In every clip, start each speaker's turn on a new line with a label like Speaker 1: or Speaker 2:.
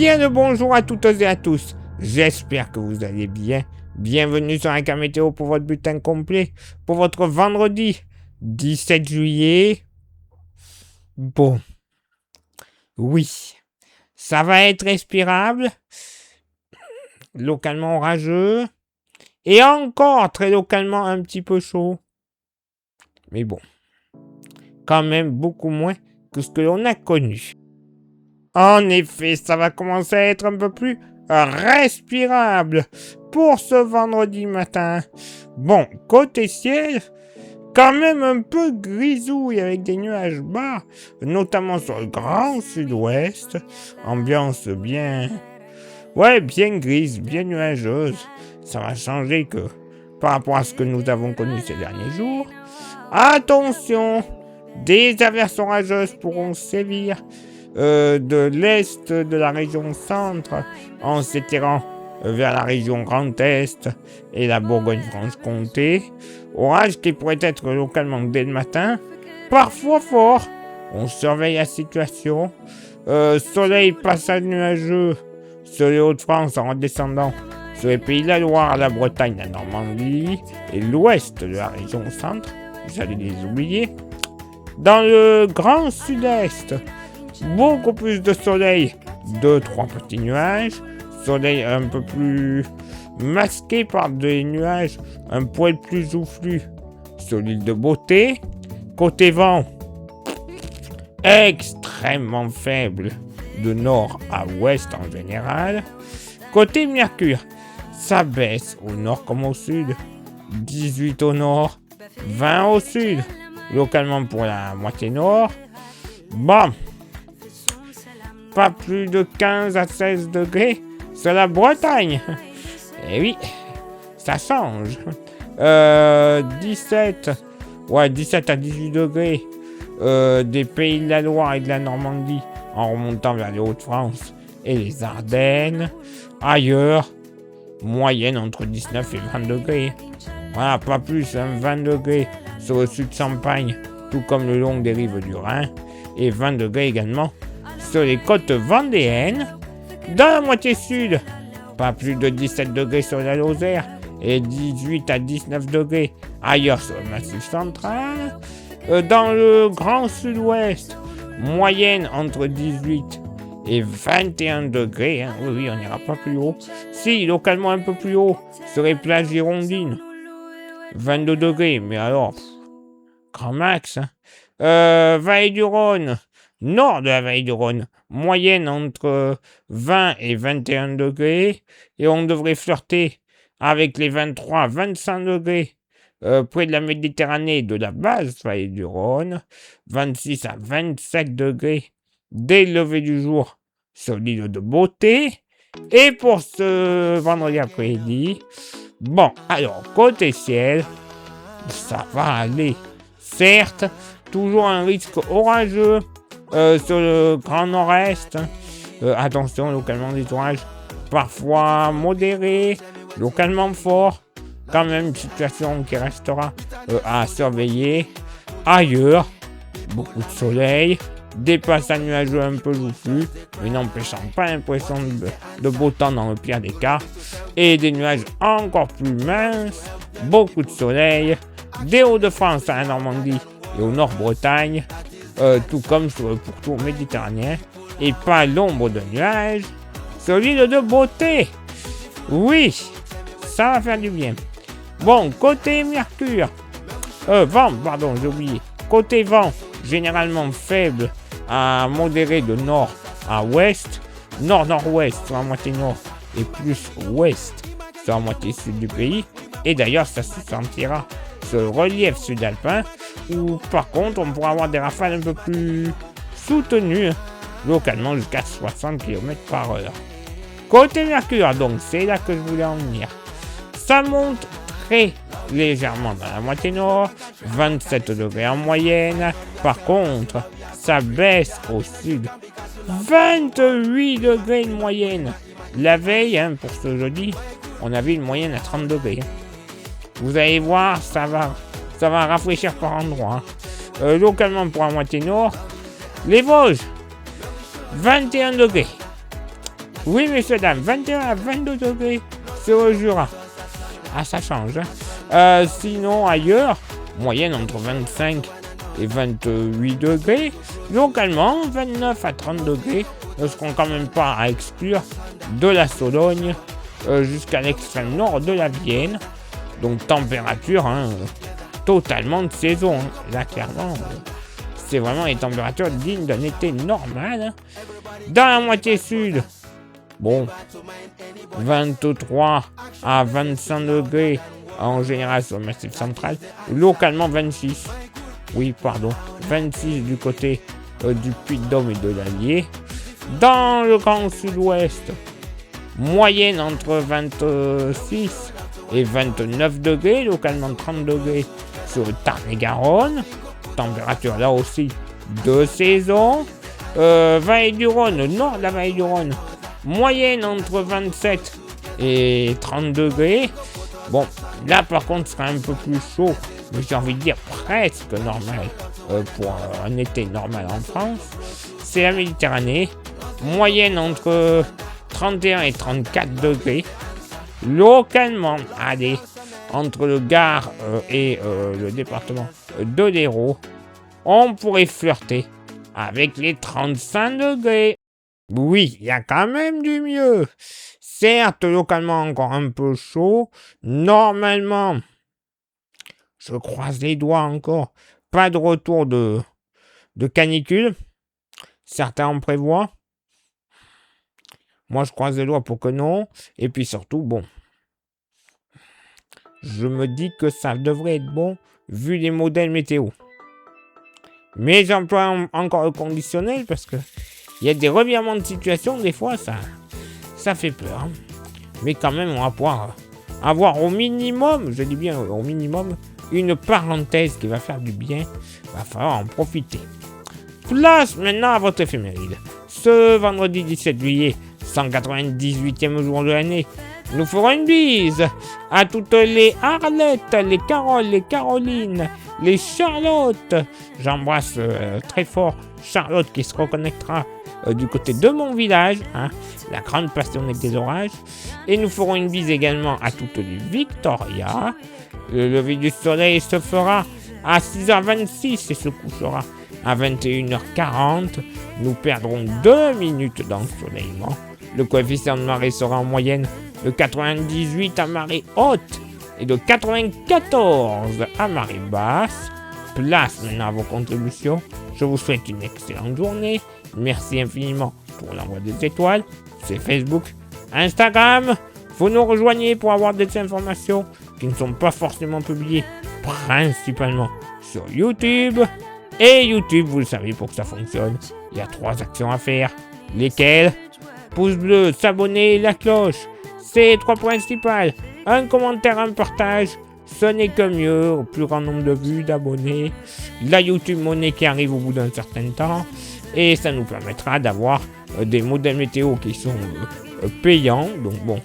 Speaker 1: Bien le bonjour à toutes et à tous. J'espère que vous allez bien. Bienvenue sur un cas météo pour votre bulletin complet. Pour votre vendredi 17 juillet. Bon. Oui. Ça va être respirable. Localement orageux. Et encore très localement un petit peu chaud. Mais bon. Quand même beaucoup moins que ce que l'on a connu. En effet, ça va commencer à être un peu plus respirable pour ce vendredi matin. Bon, côté ciel, quand même un peu grisouille avec des nuages bas, notamment sur le grand sud-ouest. Ambiance bien... Ouais, bien grise, bien nuageuse. Ça va changer que par rapport à ce que nous avons connu ces derniers jours. Attention, des averses orageuses pourront sévir de l'est de la région centre en s'étirant vers la région Grand Est et la Bourgogne-Franche-Comté. Orage qui pourrait être localement dès le matin, parfois fort. On surveille la situation. Soleil, passage nuageux sur les Hauts-de-France en redescendant sur les Pays de la Loire, la Bretagne, la Normandie et l'ouest de la région centre. Vous allez les oublier. Dans le Grand Sud-Est, beaucoup plus de soleil, 2-3 petits nuages, soleil un peu plus masqué par des nuages un poil plus joufflus sur l'île de Beauté. Côté vent, extrêmement faible de nord à ouest en général. Côté Mercure, ça baisse au nord comme au sud, 18 au nord, 20 au sud, localement pour la moitié nord. Bon, pas plus de 15 à 16 degrés sur la Bretagne. Eh oui, ça change. 17 à 18 degrés des Pays de la Loire et de la Normandie en remontant vers les Hauts-de-France et les Ardennes. Ailleurs, moyenne entre 19 et 20 degrés. Voilà, pas plus, 20 degrés sur le sud de Champagne, tout comme le long des rives du Rhin, et 20 degrés également sur les côtes vendéennes. Dans la moitié sud, pas plus de 17 degrés sur la Lozère et 18 à 19 degrés ailleurs sur le massif central. Dans le grand sud-ouest, moyenne entre 18 et 21 degrés. Oui, on n'ira pas plus haut. Si, localement un peu plus haut, sur les plages girondines, 22 degrés, mais alors, grand max. Vallée du Rhône, nord de la Vallée du Rhône, moyenne entre 20 et 21 degrés, et on devrait flirter avec les 23 à 25 degrés près de la Méditerranée de la basse Vallée du Rhône, 26 à 27 degrés dès le lever du jour sur l'île de Beauté. Et pour ce vendredi après-midi, bon, alors, côté ciel, ça va aller. Certes, toujours un risque orageux sur le grand nord-est. Attention, localement des orages parfois modérés, localement forts. Quand même une situation qui restera à surveiller. Ailleurs, beaucoup de soleil, des passages nuageux un peu joufflus, mais n'empêchant pas l'impression de beau temps dans le pire des cas. Et des nuages encore plus minces, beaucoup de soleil, des Hauts-de-France à la Normandie et au Nord-Bretagne, tout comme sur le pourtour méditerranéen, et pas l'ombre de nuages sur l'île de Beauté. Oui, ça va faire du bien. Bon, côté Mercure, vent, pardon, j'ai oublié. Côté vent, généralement faible à modéré de nord à ouest, nord-nord-ouest sur la moitié nord et plus ouest sur la moitié sud du pays. Et d'ailleurs, ça se sentira sur le relief sud-alpin, où par contre, on pourra avoir des rafales un peu plus soutenues, localement jusqu'à 60 km/h. Côté Mercure, donc, c'est là que je voulais en venir. Ça monte très légèrement dans la moitié nord, 27 degrés en moyenne. Par contre, ça baisse au sud, 28 degrés de moyenne. La veille, pour ce jeudi, on avait une moyenne à 30 degrés. Vous allez voir, ça va rafraîchir par endroits. Localement pour la moitié nord, les Vosges, 21 degrés. Oui, messieurs, dames, 21 à 22 degrés sur le Jura. Ah, ça change. Hein. Sinon, ailleurs, moyenne entre 25 et 28 degrés. Localement, 29 à 30 degrés. Ne seront quand même pas à exclure de la Sologne jusqu'à l'extrême nord de la Vienne. Donc, température totalement de saison. Hein. Là, clairement, c'est vraiment les températures dignes d'un été normal. Hein. Dans la moitié sud, bon, 23 à 25 degrés en général sur le massif central. Localement, 26. Oui, pardon. 26 du côté du Puy-de-Dôme et de l'Allier. Dans le Grand Sud-Ouest, moyenne entre 26 et 29 degrés. Localement, 30 degrés sur le Tarn-et-Garonne. Température là aussi de saison. Vallée du Rhône, nord de la Vallée du Rhône. Moyenne entre 27 et 30 degrés. Bon, là par contre, ce sera un peu plus chaud, mais j'ai envie de dire presque normal pour un été normal en France. C'est la Méditerranée. Moyenne entre 31 et 34 degrés. Localement, allez, entre le Gard et le département de l'Hérault, on pourrait flirter avec les 35 degrés. Oui, il y a quand même du mieux. Certes, localement encore un peu chaud. Normalement, je croise les doigts encore, pas de retour de canicule. Certains en prévoient. Moi, je croise les doigts pour que non. Et puis surtout, bon, je me dis que ça devrait être bon vu les modèles météo. Mais j'emploie encore le conditionnel parce que il y a des revirements de situation, des fois, ça fait peur. Hein. Mais quand même, on va pouvoir avoir au minimum, je dis bien au minimum, une parenthèse qui va faire du bien. Il va falloir en profiter. Place maintenant à votre éphéméride. Ce vendredi 17 juillet, 198e jour de l'année, nous ferons une bise à toutes les Arlettes, les Caroles, les Carolines, les Charlotte. J'embrasse très fort Charlotte qui se reconnectera du côté de mon village, hein, la grande passionnée des orages. Et nous ferons une bise également à toutes les Victoria. Le lever du soleil se fera à 6h26 et se couchera à 21h40. Nous perdrons 2 minutes d'ensoleillement. Le coefficient de marée sera en moyenne de 98 à marée haute et de 94 à marée basse. Place maintenant à vos contributions. Je vous souhaite une excellente journée. Merci infiniment pour l'envoi des étoiles. C'est Facebook, Instagram. Vous nous rejoignez pour avoir des informations qui ne sont pas forcément publiées, principalement sur YouTube. Et YouTube, vous le savez, pour que ça fonctionne, il y a 3 actions à faire. Lesquelles? Pouce bleu, s'abonner, la cloche. C'est les 3 principales. Un commentaire, un partage. Ce n'est que mieux, au plus grand nombre de vues, d'abonnés. La YouTube Monnaie qui arrive au bout d'un certain temps. Et ça nous permettra d'avoir des modèles météo qui sont payants. Donc bon,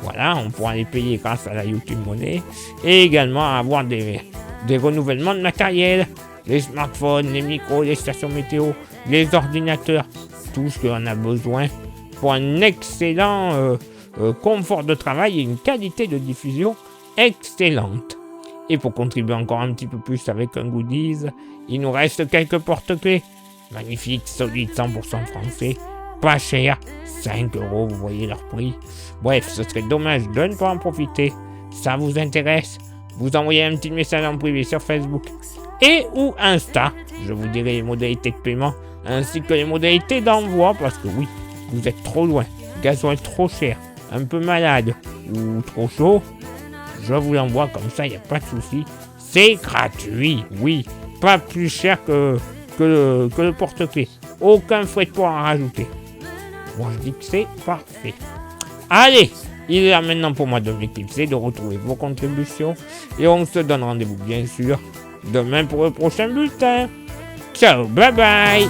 Speaker 1: voilà, on pourra les payer grâce à la YouTube Monnaie. Et également avoir des renouvellements de matériel. Les smartphones, les micros, les stations météo, les ordinateurs. Tout ce qu'on a besoin pour un excellent confort de travail et une qualité de diffusion excellente. Et pour contribuer encore un petit peu plus avec un goodies, il nous reste quelques porte-clés. Magnifique, solide, 100% français, pas cher, 5 €, vous voyez leur prix. Bref, ce serait dommage de ne pas en profiter. Ça vous intéresse? Vous envoyez un petit message en privé sur Facebook et ou Insta. Je vous dirai les modalités de paiement ainsi que les modalités d'envoi parce que oui, vous êtes trop loin, gasoil trop cher, un peu malade ou trop chaud. Je vous l'envoie comme ça, il n'y a pas de souci. C'est gratuit, oui. Pas plus cher que le porte-clés. Aucun frais de port à rajouter. Moi, je dis que c'est parfait. Allez, il est là maintenant pour moi de m'éclipser, de retrouver vos contributions. Et on se donne rendez-vous, bien sûr, demain pour le prochain bulletin. Ciao, bye bye.